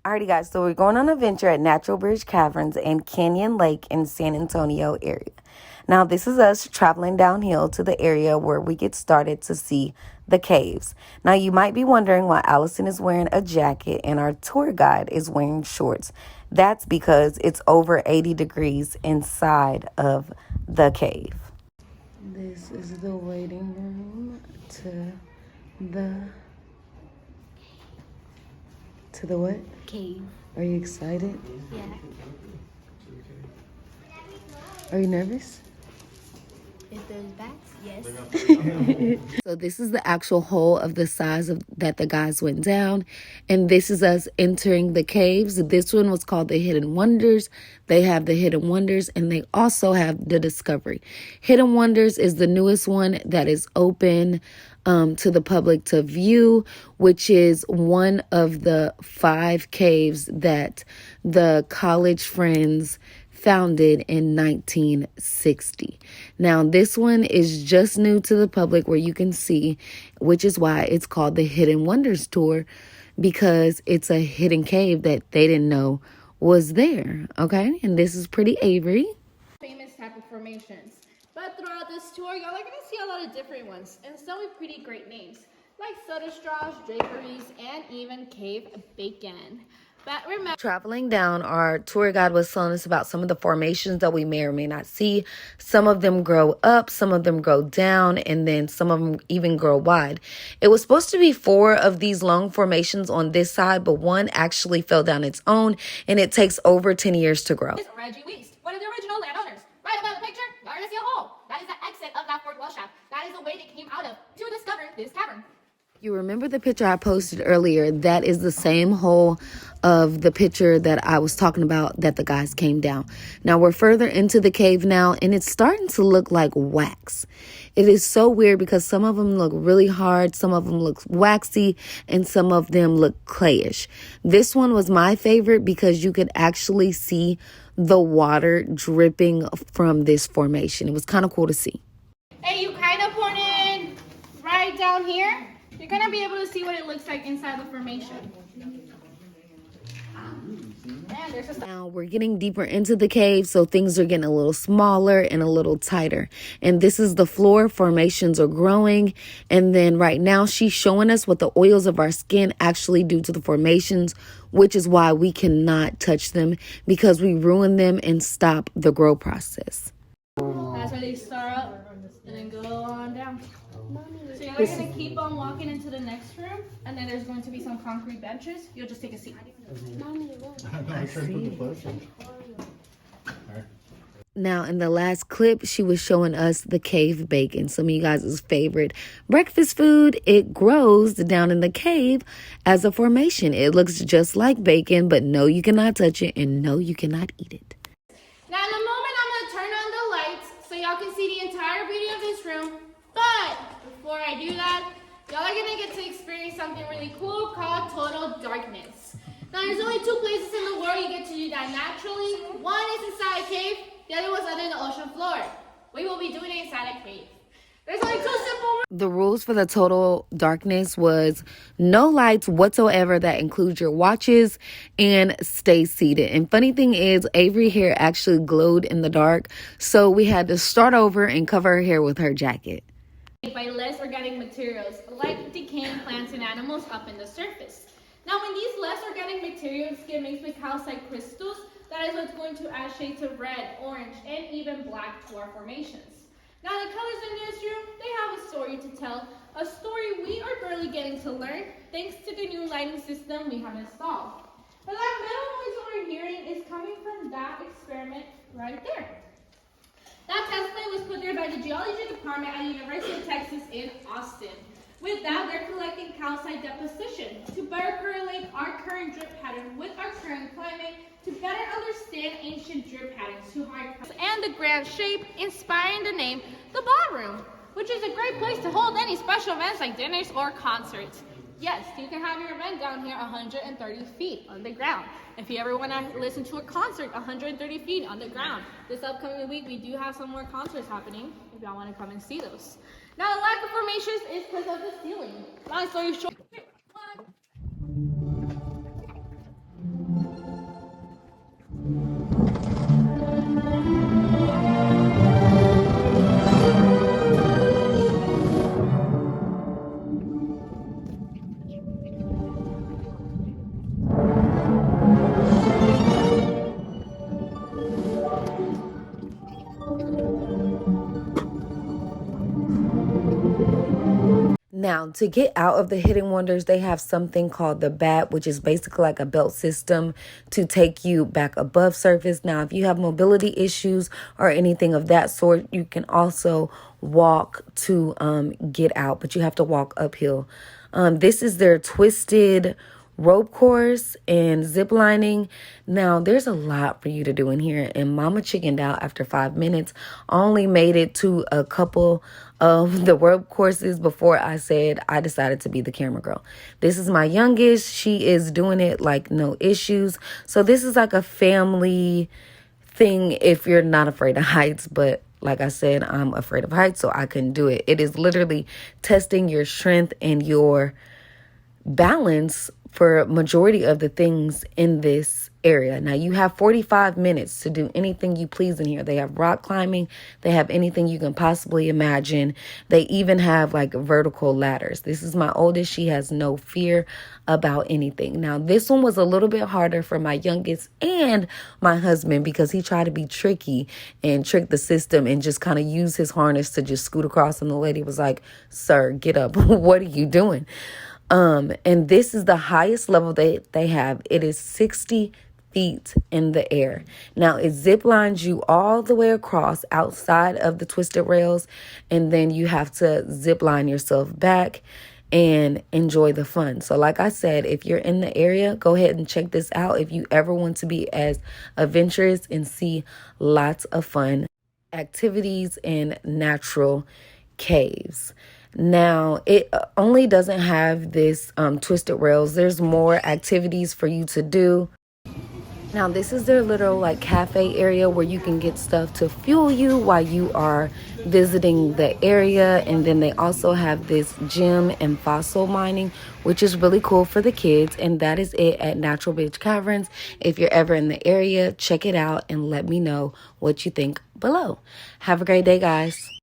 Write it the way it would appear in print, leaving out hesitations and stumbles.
Alrighty guys, so we're going on an adventure at Natural Bridge Caverns and Canyon Lake in San Antonio area. Now this is us traveling downhill to the area where we get started to see the caves. Now you might be wondering why Allison is wearing a jacket and our tour guide is wearing shorts. That's because it's over 80 degrees inside of the cave. This is the waiting room to the what? Cave. Are you excited? Yeah. Are you nervous? If there's bats, yes. So this is the actual hole of the size of that the guys went down. And this is us entering the caves. This one was called the Hidden Wonders. They have the Hidden Wonders and they also have the Discovery. Hidden Wonders is the newest one that is open to the public to view, which is one of the 5 caves that the college friends founded in 1960. Now, this one is just new to the public where you can see, which is why it's called the Hidden Wonders Tour, because it's a hidden cave that they didn't know was there, okay? And this is pretty Avery. Famous type of formations. But throughout this tour, y'all are going to see a lot of different ones, and some with pretty great names, like soda straws, draperies, and even cave bacon. But remember, traveling down, our tour guide was telling us about some of the formations that we may or may not see. Some of them grow up, some of them grow down, and then some of them even grow wide. It was supposed to be 4 of these long formations on this side, but one actually fell down its own, and it takes over 10 years to grow. Reggie Weast, one of the original landowners. Right above the picture, you're going to see a hole. That is the exit of that Fort Well shaft. That is the way they came out of to discover this cavern. You remember the picture I posted earlier? That is the same hole of the picture that I was talking about that the guys came down. Now we're further into the cave now, and it's starting to look like wax. It is so weird because some of them look really hard, some of them look waxy, and some of them look clayish. This one was my favorite because you could actually see the water dripping from this formation. It was kind of cool to see. Hey, you kind of point in right down here. You're going to be able to see what it looks like inside the formation. Now we're getting deeper into the cave, so things are getting a little smaller and a little tighter. And this is the floor. Formations are growing. And then right now she's showing us what the oils of our skin actually do to the formations, which is why we cannot touch them because we ruin them and stop the grow process. That's where they start up and then go on down. So you're going to keep on walking into the next room, and then there's going to be some concrete benches. You'll just take a seat. Now, in the last clip, she was showing us the cave bacon, some of you guys' favorite breakfast food. It grows down in the cave as a formation. It looks just like bacon, but no, you cannot touch it, and no, you cannot eat it. Now, in a moment, I'm going to turn on the lights so y'all can see the entire beauty of this room. But before I do that, y'all are going to get to experience something really cool called total darkness. Now, there's only 2 places in the world you get to do that naturally. One is inside a cave, the other one's under the ocean floor. We will be doing it inside a cave. There's only 2 simple rules. The rules for the total darkness was no lights whatsoever. That includes your watches, and stay seated. And funny thing is, Avery hair actually glowed in the dark, so we had to start over and cover her hair with her jacket. By less organic materials, like decaying plants and animals up in the surface. Now, when these less organic materials get mixed with calcite crystals, that is what's going to add shades of red, orange, and even black to our formations. Now, the colors in this room, they have a story to tell, a story we are barely getting to learn thanks to the new lighting system we have installed. But that metal noise we're hearing is coming from that experiment right there. That test plate was put there by the geology department at the University of Texas in Austin. With that, they're collecting calcite deposition to better correlate our current drip pattern with our current climate to better understand ancient drip patterns to high and the grand shape, inspiring the name the ballroom, which is a great place to hold any special events like dinners or concerts. Yes, you can have your event down here 130 feet underground. If you ever want to listen to a concert 130 feet underground, this upcoming week we do have some more concerts happening if y'all want to come and see those. Now, the lack of formations is because of the ceiling. Long story short, Now, to get out of the Hidden Wonders, they have something called the BAT, which is basically like a belt system to take you back above surface. Now, if you have mobility issues or anything of that sort, you can also walk to get out, but you have to walk uphill. This is their twisted rope course and zip lining. Now, there's a lot for you to do in here, and Mama chickened out after 5 minutes. I only made it to a couple of the rope courses before I said I decided to be the camera girl. This is my youngest. She is doing it like no issues. So this is like a family thing if you're not afraid of heights, but like I said, I'm afraid of heights, so I couldn't do it. It is literally testing your strength and your balance for majority of the things in this area. Now, you have 45 minutes to do anything you please in here. They have rock climbing. They have anything you can possibly imagine. They even have like vertical ladders. This is my oldest. She has no fear about anything. Now, this one was a little bit harder for my youngest and my husband because he tried to be tricky and trick the system and just kind of use his harness to just scoot across. And the lady was like, "Sir, get up." What are you doing? And this is the highest level they have. It is 60 feet in the air. Now, it zip lines you all the way across outside of the twisted rails, and then you have to zip line yourself back and enjoy the fun. So like I said, if you're in the area, go ahead and check this out if you ever want to be as adventurous and see lots of fun activities in natural caves. Now, it only doesn't have this twisted rails. There's more activities for you to do. Now, this is their little like cafe area where you can get stuff to fuel you while you are visiting the area. And then they also have this gym and fossil mining, which is really cool for the kids. And that is it at Natural Bridge Caverns. If you're ever in the area, check it out and let me know what you think below. Have a great day, guys.